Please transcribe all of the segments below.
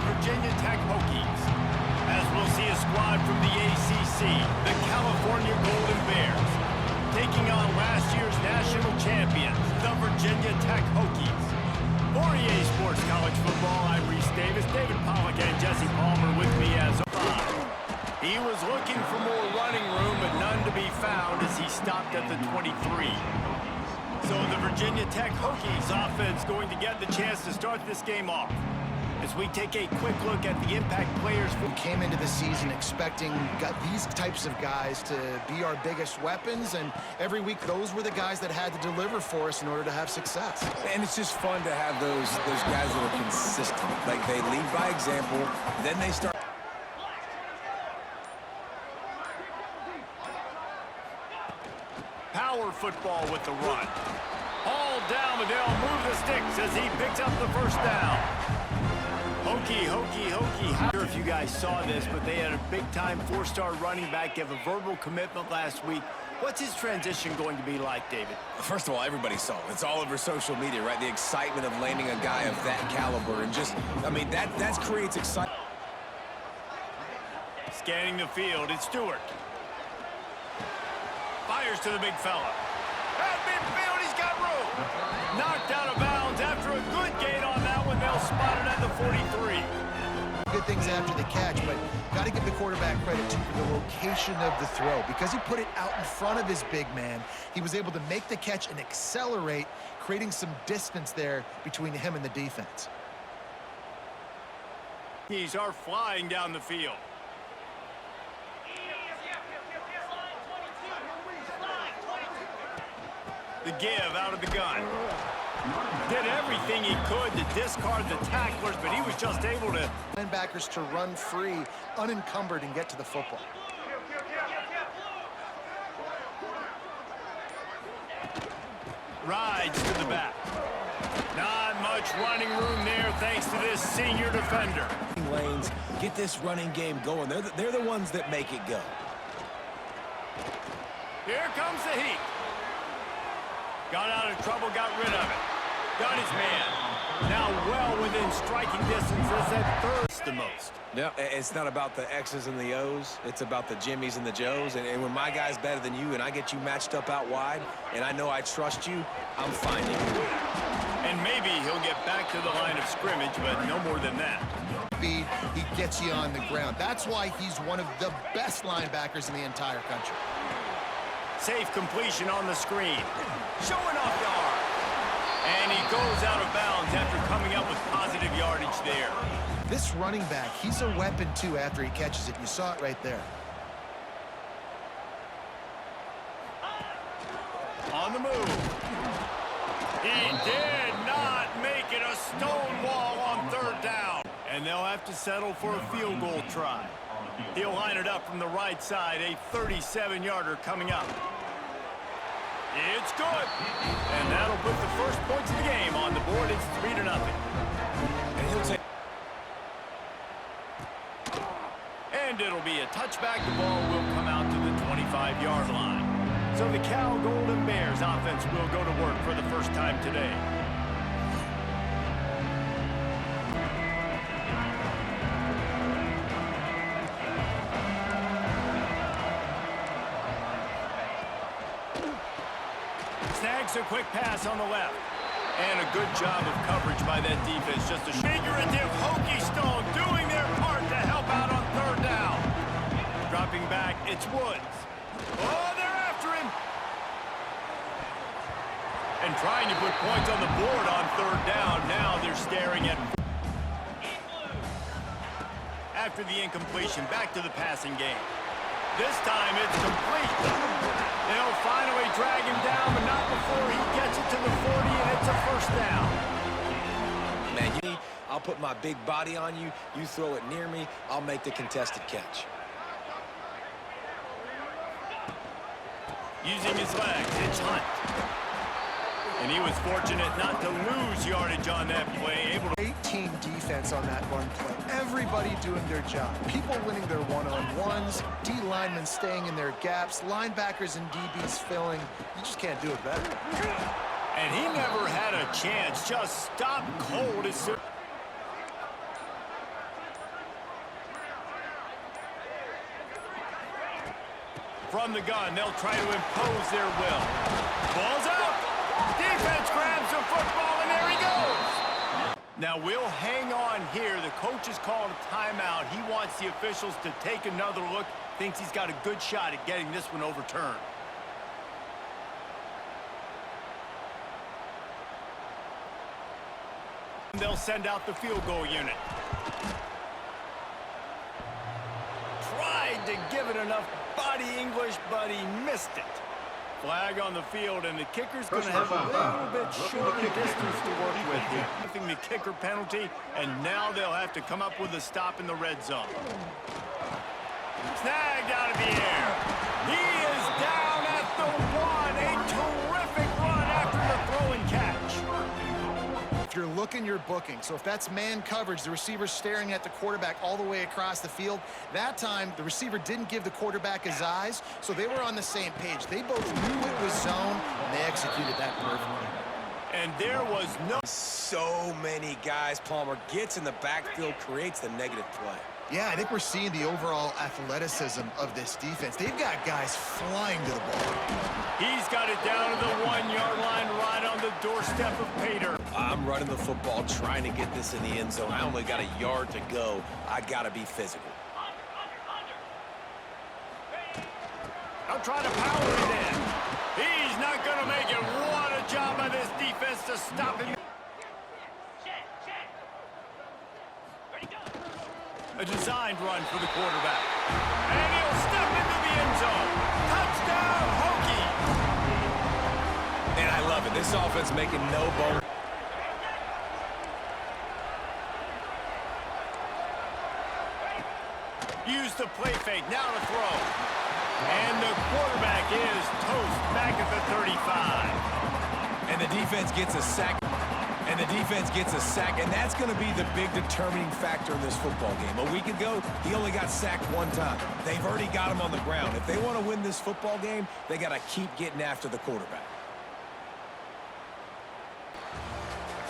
Virginia Tech Hokies. As we'll see a squad from the ACC, the California Golden Bears, taking on last year's national champions, the Virginia Tech Hokies. For EA Sports College Football, I'm Reese Davis, David Pollack, and Jesse Palmer with me as always. He was looking for more running room, but none to be found as he stopped at the 23. So the Virginia Tech Hokies offense going to get the chance to start this game off. As we take a quick look at the impact players. We came into the season expecting these types of guys to be our biggest weapons, and every week those were the guys that had to deliver for us in order to have success. And it's just fun to have those guys that are consistent. Like, they lead by example, then they start. Power football with the run. All down, but they'll move the sticks as he picks up the first down. Hokie. I'm not sure if you guys saw this, but they had a big-time four-star running back give a verbal commitment last week. What's his transition going to be like, David? First of all, everybody saw it. It's all over social media, right? The excitement of landing a guy of that caliber. And just, I mean, that creates excitement. Scanning the field, it's Stewart. Fires to the big fella. At midfield, he's got room. Knocked out of bounds after a good gain on that one. They'll spot it at the 43. Good things after the catch, but got to give the quarterback credit too for the location of the throw. Because he put it out in front of his big man, he was able to make the catch and accelerate, creating some distance there between him and the defense. He's are flying down the field. The give out of the gun. Did everything he could to discard the tacklers, but he was just able to... Linebackers to run free, unencumbered, and get to the football. Rides to the back. Not much running room there thanks to this senior defender. Lanes, get this running game going. They're the ones that make it go. Here comes the heat. Got out of trouble, got rid of it. Got his man. Now well within striking distance. That's at third the most. Yeah, it's not about the X's and the O's. It's about the Jimmys and the Joes. And when my guy's better than you and I get you matched up out wide and I know I trust you, I'm finding you. And maybe he'll get back to the line of scrimmage, but no more than that. Speed, he gets you on the ground. That's why he's one of the best linebackers in the entire country. Safe completion on the screen. Showing off the arm. And he goes out of bounds after coming up with positive yardage there. This running back, he's a weapon too after he catches it. You saw it right there. On the move. He did not make it a stone wall on third down. And they'll have to settle for a field goal try. He'll line it up from the right side. A 37-yarder coming up. It's good. And that'll put the first points of the game on the board. It's 3-0. And he'll take. And it'll be a touchback. The ball will come out to the 25-yard line. So the Cal Golden Bears offense will go to work for the first time today. Snags a quick pass on the left. And a good job of coverage by that defense. Just a figurative Hokie Stone doing their part to help out on third down. Dropping back, it's Woods. Oh, they're after him. And trying to put points on the board on third down. Now they're staring at... After the incompletion, back to the passing game. This time it's complete. They'll finally drag him down, but not before he gets it to the 40, and it's a first down. Man, I'll put my big body on you. You throw it near me, I'll make the contested catch. Using his legs, it's Hunt. And he was fortunate not to lose yardage on that play. Able to... 18 defense on that run play. Everybody doing their job. People winning their one-on-ones, D linemen staying in their gaps, linebackers and DBs filling. You just can't do it better. And he never had a chance. Just stopped cold as soon. From the gun, they'll try to impose their will. Ball's out. Defense grabs the football, and there he goes. Now, we'll hang on here. The coach has called a timeout. He wants the officials to take another look. Thinks he's got a good shot at getting this one overturned. They'll send out the field goal unit. Tried to give it enough body English, but he missed it. Flag on the field, and the kicker's going to have a little bit shorter distance to work with here. Nothing the kicker penalty, and now they'll have to come up with a stop in the red zone. Snagged out of the air. He is down at the 1. A terrific run after the throw and catch. If you're looking, you're booking. So if that's man coverage, the receiver's staring at the quarterback all the way across the field. That time, the receiver didn't give the quarterback his eyes, so they were on the same page. They both knew it was zone, and they executed that perfectly. And there was no... So many guys. Palmer gets in the backfield, creates the negative play. Yeah, I think we're seeing the overall athleticism of this defense. They've got guys flying to the ball. He's got it down to the 1-yard line, right on the doorstep of Pater. I'm running the football, trying to get this in the end zone. I only got a yard to go. I got to be physical. I'll try to power it in. He's not going to make it. What a job by this defense to stop him. A designed run for the quarterback. And he'll step into the end zone. Touchdown, Hokies! And I love it. This offense making no bone. Use the play fake. Now to throw. And the quarterback is toast back at the 35. And the defense gets a sack. And the defense gets a sack, and that's going to be the big determining factor in this football game. A week ago, he only got sacked one time. They've already got him on the ground. If they want to win this football game, they got to keep getting after the quarterback.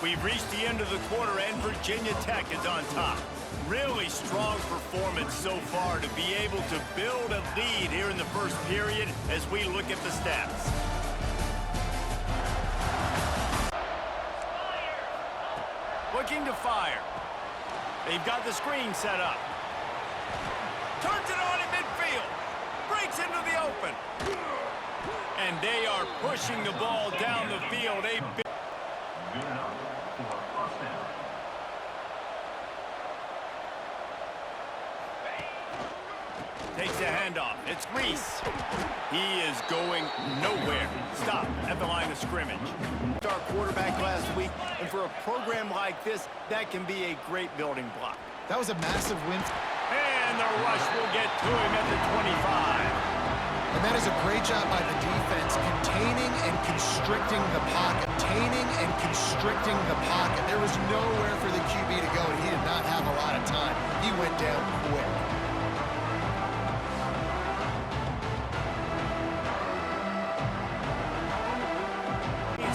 We've reached the end of the quarter, and Virginia Tech is on top. Really strong performance so far to be able to build a lead here in the first period as we look at the stats. Looking to fire. They've got the screen set up. Turns it on in midfield. Breaks into the open. And they are pushing the ball down the field. Takes a handoff. It's Reese. He is going nowhere. Stop at the line of scrimmage. Our quarterback last week, and for a program like this, that can be a great building block. That was a massive win. And the rush will get to him at the 25. And that is a great job by the defense, containing and constricting the pocket. Containing and constricting the pocket. There was nowhere for the QB to go, and he did not have a lot of time. He went down quick.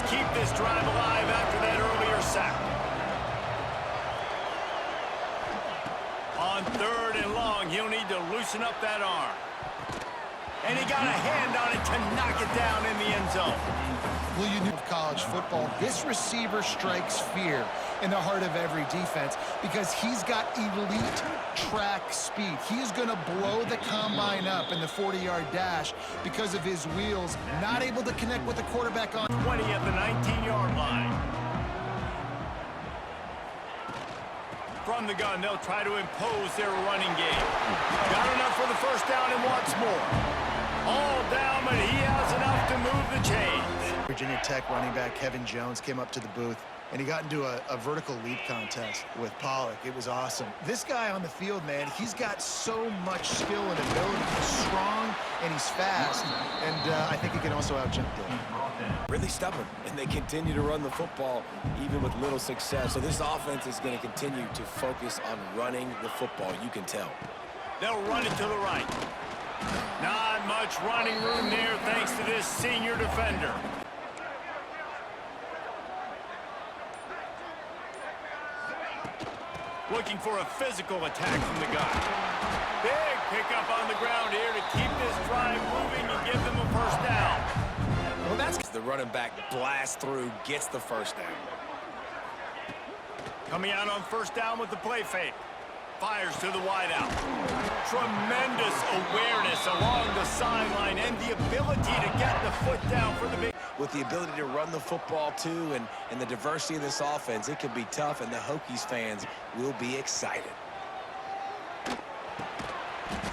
Keep this drive alive after that earlier sack. On 3rd and long, he'll need to loosen up that arm. And he got a hand on it to knock it down in the end zone. Well, you knew of college football, this receiver strikes fear in the heart of every defense because he's got elite track speed. He's going to blow the combine up in the 40-yard dash because of his wheels, not able to connect with the quarterback on 20 at the 19-yard line. From the gun, they'll try to impose their running game. Got enough for the first down and wants more. All down, but he has enough to move the chains. Virginia Tech running back Kevin Jones came up to the booth, and he got into a vertical leap contest with Pollock. It was awesome. This guy on the field, man, he's got so much skill and ability. He's strong, and he's fast, and I think he can also out-jump Dave. Really stubborn, and they continue to run the football even with little success. So this offense is going to continue to focus on running the football, you can tell. They'll run it to the right. Not much running room there thanks to this senior defender. Looking for a physical attack from the guy. Big pickup on the ground here to keep this drive moving The running back blasts through, gets the first down. Coming out on first down with the play fake. Fires to the wideout. Tremendous awareness along the sideline and the ability to get the foot down for the big. With the ability to run the football, too, and the diversity of this offense, it can be tough, and the Hokies fans will be excited.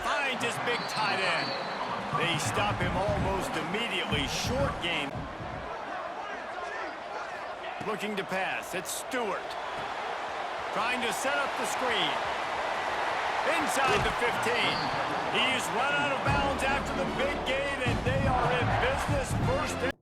Finds his big tight end. They stop him almost immediately. Short game. Looking to pass. It's Stewart. Trying to set up the screen. Inside the 15. He's run out of bounds after the big gain, and they are in business. First down.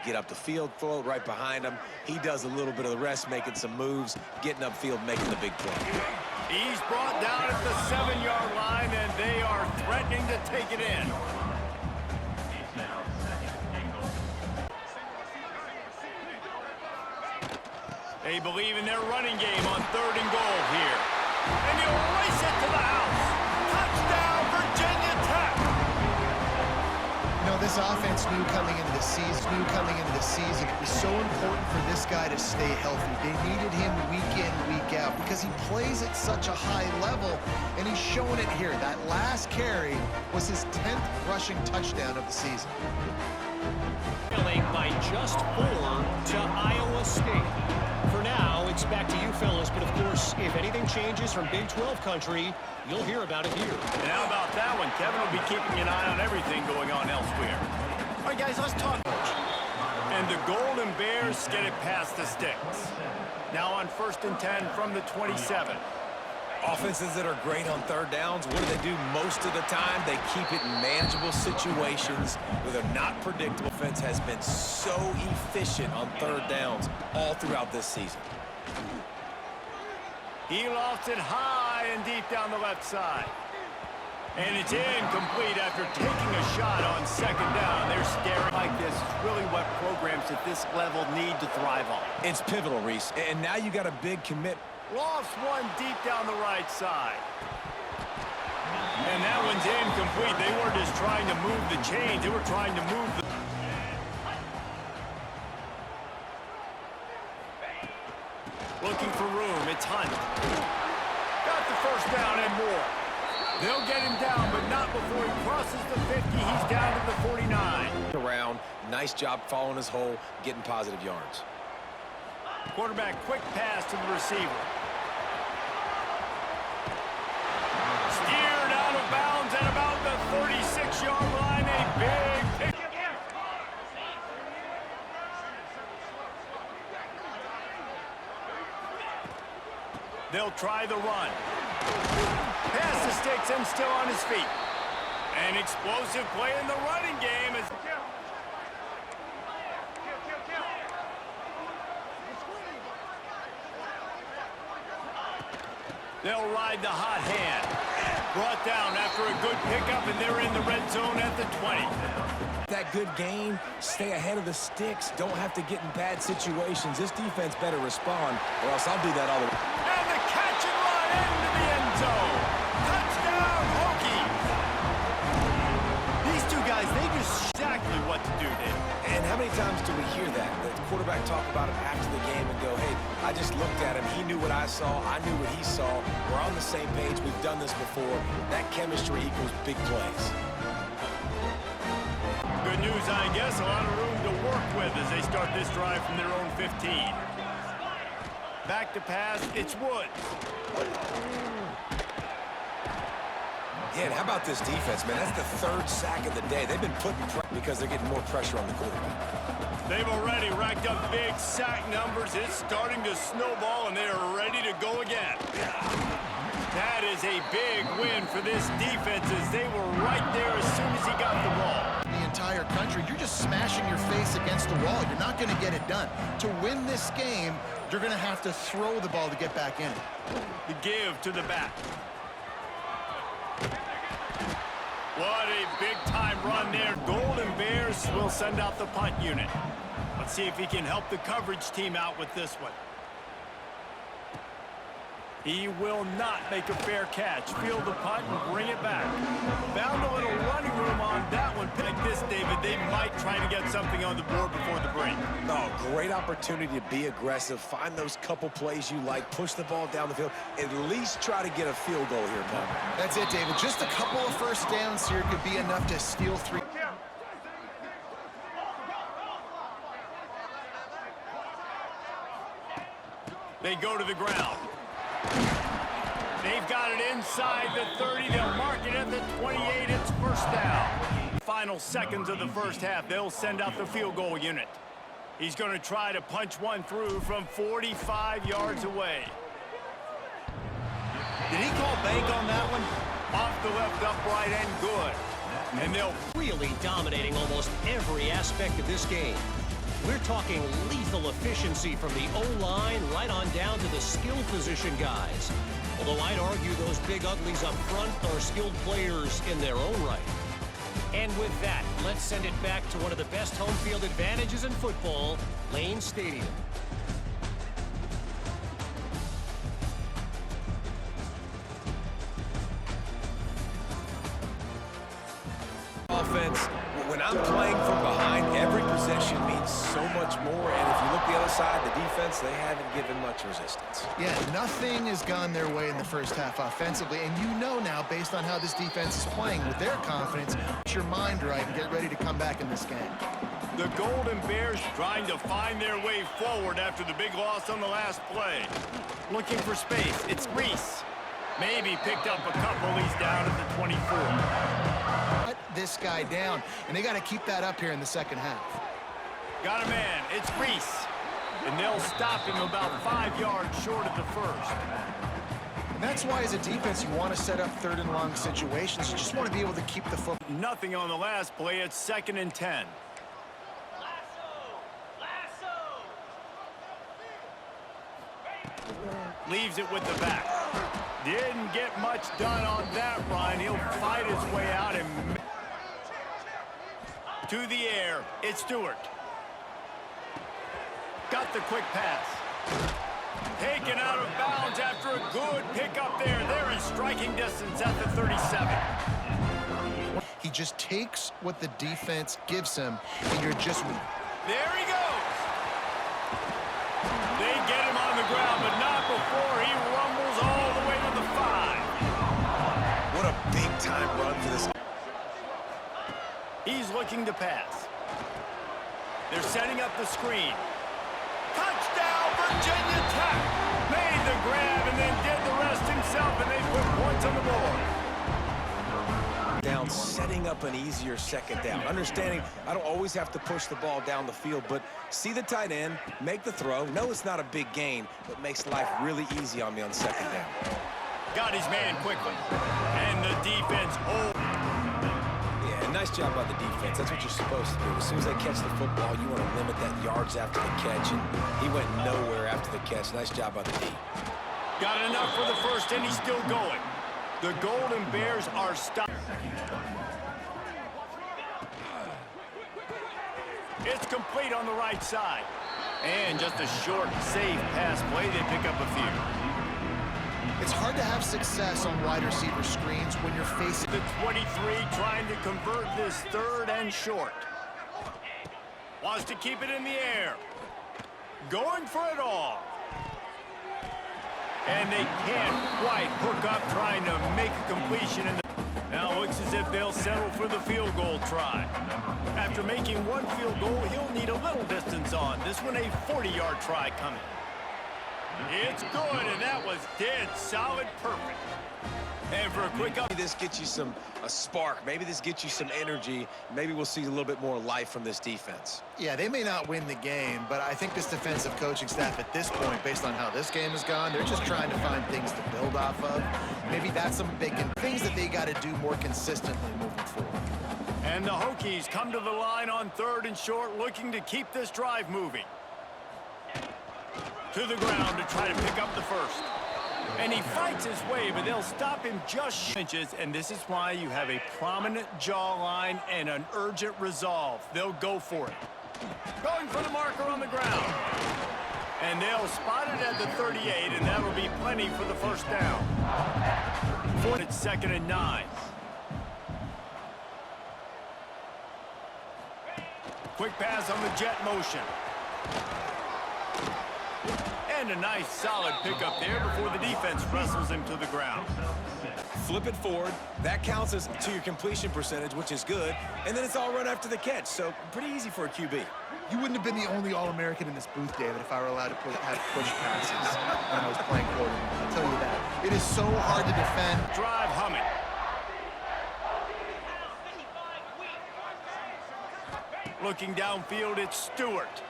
Get up the field, throw it right behind him. He does a little bit of the rest, making some moves, getting upfield, making the big play. He's brought down at the 7-yard line, and they are threatening to take it in. They believe in their running game on 3rd and goal here. And he'll race it to the house. Touchdown, Virginia Tech. You know, this offense knew coming into the season, it was so important for this guy to stay healthy. They needed him week in, week out, because he plays at such a high level, and he's showing it here. That last carry was his 10th rushing touchdown of the season. By just 4 to Iowa State. For now, it's back to you fellas, but of course, if anything changes from Big 12 country, you'll hear about it here. And how about that one? Kevin will be keeping an eye on everything going on elsewhere. All right, guys, let's talk. And the Golden Bears get it past the sticks. Now on 1st and 10 from the 27. Offenses that are great on 3rd downs, what do they do most of the time? They keep it in manageable situations where they're not predictable. Offense has been so efficient on 3rd downs all throughout this season. He lofts it high and deep down the left side. And it's incomplete after taking a shot on 2nd down. They're staring like this. It's really what programs at this level need to thrive on. It's pivotal, Reese. And now you got a big commit. Lofts one deep down the right side. And that one's incomplete. They weren't just trying to move the chains. They were trying to move the... Looking for room. It's Hunt. Got the first down and more. They'll get him down, but not before he crosses the 50. He's down to the 49. Around. Nice job following his hole, getting positive yards. Quarterback, quick pass to the receiver. Steered out of bounds at about the 36-yard line. A big pick. They'll try the run. Pass the sticks and still on his feet. An explosive play in the running game. They'll ride the hot hand. Brought down after a good pickup, and they're in the red zone at the 20. That good game, stay ahead of the sticks, don't have to get in bad situations. This defense better respond, or else I'll do that all the way. And the catch and run into the end zone. Touchdown, Hokies. These two guys, they just exactly what to do there. And how many times do we hear that? The quarterback talk about it after the game and go, hey, I just looked at him. He knew what I saw. I knew what he saw. We're on the same page. We've done this before. That chemistry equals big plays. Good news, I guess. A lot of room to work with as they start this drive from their own 15. Back to pass. It's Woods. Yeah, and how about this defense, man? That's the 3rd sack of the day. They've been putting pressure because they're getting more pressure on the quarterback. They've already racked up big sack numbers. It's starting to snowball, and they are ready to go again. That is a big win for this defense as they were right there as soon as he got the ball. The entire country, you're just smashing your face against the wall. You're not going to get it done. To win this game, you're going to have to throw the ball to get back in it. The give to the back. What a big-time run there. Golden Bears will send out the punt unit. Let's see if he can help the coverage team out with this one. He will not make a fair catch. Field the punt and bring it back. Found a little running room on that one. Like this, David, they might try to get something on the board before the break. Oh, great opportunity to be aggressive. Find those couple plays you like. Push the ball down the field. At least try to get a field goal here, Palmer. That's it, David. Just a couple of first downs here could be enough to steal 3. They go to the ground. They've got it inside the 30. They'll mark it at the 28. It's first down. Final seconds of the first half. They'll send out the field goal unit. He's going to try to punch one through from 45 yards away. Did he call bank on that one? Off the left upright and good. And they'll Really dominating almost every aspect of this game. We're talking lethal efficiency from the O-line right on down to the skill position guys. Although I'd argue those big uglies up front are skilled players in their own right. And with that, let's send it back to one of the best home field advantages in football, Lane Stadium. Offense, when I'm playing from behind, every possession means so much more. And if you look the other side, the defense, they haven't given much resistance. Yeah, nothing has gone their way in the first half offensively. And you know now, based on how this defense is playing, with their confidence, get your mind right and get ready to come back in this game. The Golden Bears trying to find their way forward after the big loss on the last play. Looking for space. It's Reese. Maybe picked up a couple. He's down at the 24. This guy down, and they got to keep that up here in the second half. Got a man. It's Reese. And they'll stop him about 5 yards short of the first. And that's why, as a defense, you want to set up third and long situations. You just want to be able to keep the foot. Nothing on the last play. It's 2nd and 10. Leaves it with the back. Didn't get much done on that run. He'll fight his way out and to the air. It's Stewart. Got the quick pass. Taken out of bounds after a good pickup there. They're in striking distance at the 37. He just takes what the defense gives him, and you're just... There he goes. They get him on the ground, but not before he rumbles all the way to the 5. What a big-time run for this. He's looking to pass. They're setting up the screen. Touchdown, Virginia Tech! Made the grab and then did the rest himself, and they put points on the board. Down, setting up an easier second down. Understanding I don't always have to push the ball down the field, but see the tight end, make the throw. No, it's not a big gain, but makes life really easy on me on second down. Got his man quickly. And the defense Yeah, nice job by the defense. That's what you're supposed to do. As soon as they catch the football, you want to limit that yards after the catch, and he went nowhere after the catch. Nice job by the D. got enough for the first, and he's still going. The Golden Bears are stopped. It's complete on the right side. And just a short, safe pass play. They pick up a few. It's hard to have success on wide receiver screens when you're facing... The 23 trying to convert this 3rd and short. Wants to keep it in the air. Going for it all. And they can't quite hook up trying to make a completion. Now looks as if they'll settle for the field goal try. After making one field goal, he'll need a little distance on. This one a 40-yard try coming. It's good, and that was dead solid perfect. And for a quick up. This gets you a spark. Maybe this gets you some energy. Maybe we'll see a little bit more life from this defense. Yeah, they may not win the game, but I think this defensive coaching staff at this point, based on how this game has gone, they're just trying to find things to build off of. Maybe that's some big things that they got to do more consistently moving forward. And the Hokies come to the line on 3rd and short, looking to keep this drive moving. To the ground to try to pick up the first. And he fights his way, but they'll stop him just inches, and this is why you have a prominent jawline and an urgent resolve. They'll go for it. Going for the marker on the ground. And they'll spot it at the 38, and that'll be plenty for the first down. It's 2nd and 9. Quick pass on the jet motion. And a nice solid pickup there before the defense wrestles him to the ground. Flip it forward. That counts as to your completion percentage, which is good. And then it's all run after the catch, so pretty easy for a QB. You wouldn't have been the only All-American in this booth, David, if I were allowed to have push passes when I was playing quarterback. I'll tell you that. It is so hard to defend. Drive humming. Looking downfield, it's Stewart.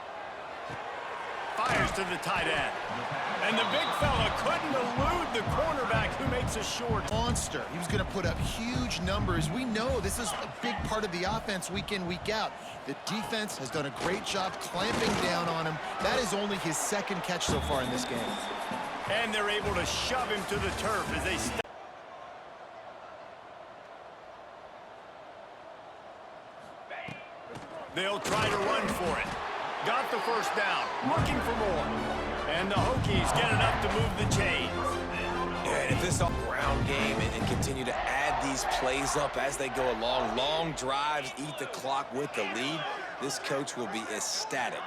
Fires to the tight end. And the big fella couldn't elude the cornerback who makes a short. Monster. He was going to put up huge numbers. We know this is a big part of the offense week in, week out. The defense has done a great job clamping down on him. That is only his 2nd catch so far in this game. And they're able to shove him to the turf as they step. They'll try to run for it. Got the first down, looking for more. And the Hokies get enough to move the chains. Yeah, and if this all-ground game and continue to add these plays up as they go along, long drives, eat the clock with the lead, this coach will be ecstatic.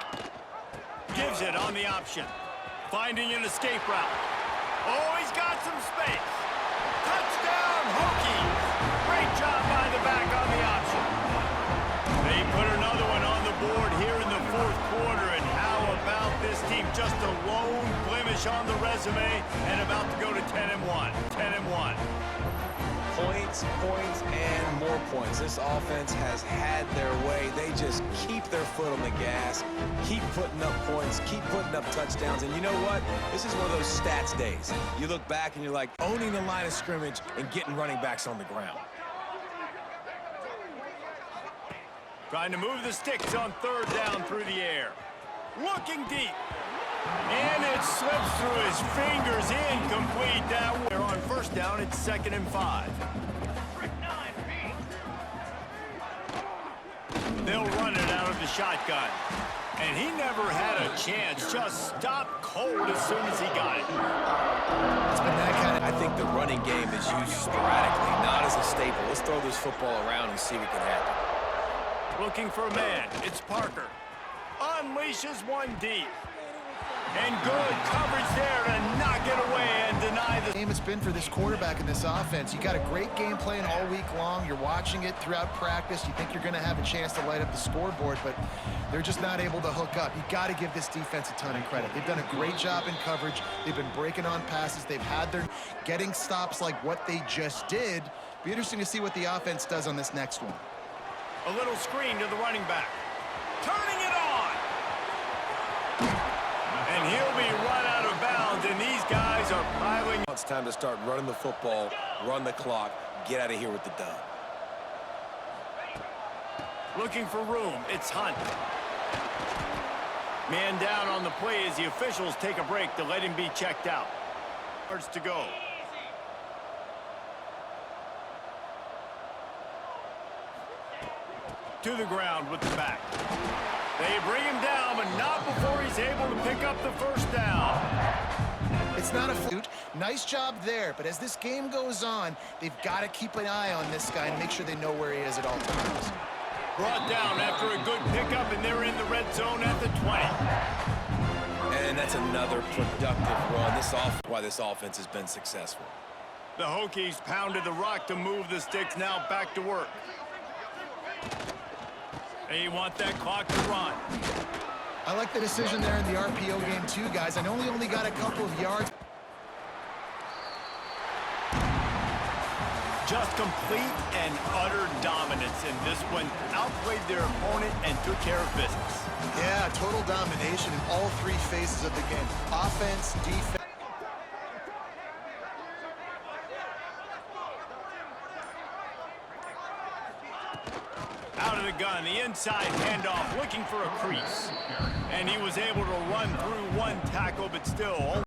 Gives it on the option. Finding an escape route. Oh, he's got some space. Touchdown, Hokies. Great job by the back on the option. They put another one on the board here in the 4th quarter, and how about this team? Just a lone blemish on the resume and about to go to 10-1. 10-1. Points, points, and more points. This offense has had their way. They just keep their foot on the gas, keep putting up points, keep putting up touchdowns. And you know what? This is one of those stats days. You look back and you're like owning the line of scrimmage and getting running backs on the ground. Trying to move the sticks on 3rd down through the air. Looking deep. And it slips through his fingers, incomplete. That way. On 1st down, it's 2nd and 5. They'll run it out of the shotgun. And he never had a chance. Just stopped cold as soon as he got it. It's been that kind of... I think the running game is used sporadically, not as a staple. Let's throw this football around and see what can happen. Looking for a man. It's Parker. Unleashes one deep. And good coverage there to knock it away and deny the game it's been for this quarterback in this offense. You got a great game plan all week long. You're watching it throughout practice. You think you're going to have a chance to light up the scoreboard, but they're just not able to hook up. You got to give this defense a ton of credit. They've done a great job in coverage. They've been breaking on passes. They've had their getting stops like what they just did. Be interesting to see what the offense does on this next one. A little screen to the running back. Turning it on. And he'll be run out of bounds, and these guys are piling. It's time to start running the football, run the clock, get out of here with the dub. Looking for room. It's Hunt. Man down on the play as the officials take a break to let him be checked out. Yards to go. To the ground with the back. They bring him down, but not before he's able to pick up the first down. It's not a flute. Nice job there, but as this game goes on, they've got to keep an eye on this guy and make sure they know where he is at all times. Brought down after a good pickup, and they're in the red zone at the 20. And that's another productive run. Why this offense has been successful. The Hokies pounded the rock to move the sticks, now back to work. They want that clock to run. I like the decision there in the RPO game too, guys. I know he only got a couple of yards. Just complete and utter dominance in this one. Outplayed their opponent and took care of business. Yeah, total domination in all 3 phases of the game. Offense, defense. the gun, the inside handoff, looking for a crease. And he was able to run through one tackle, but still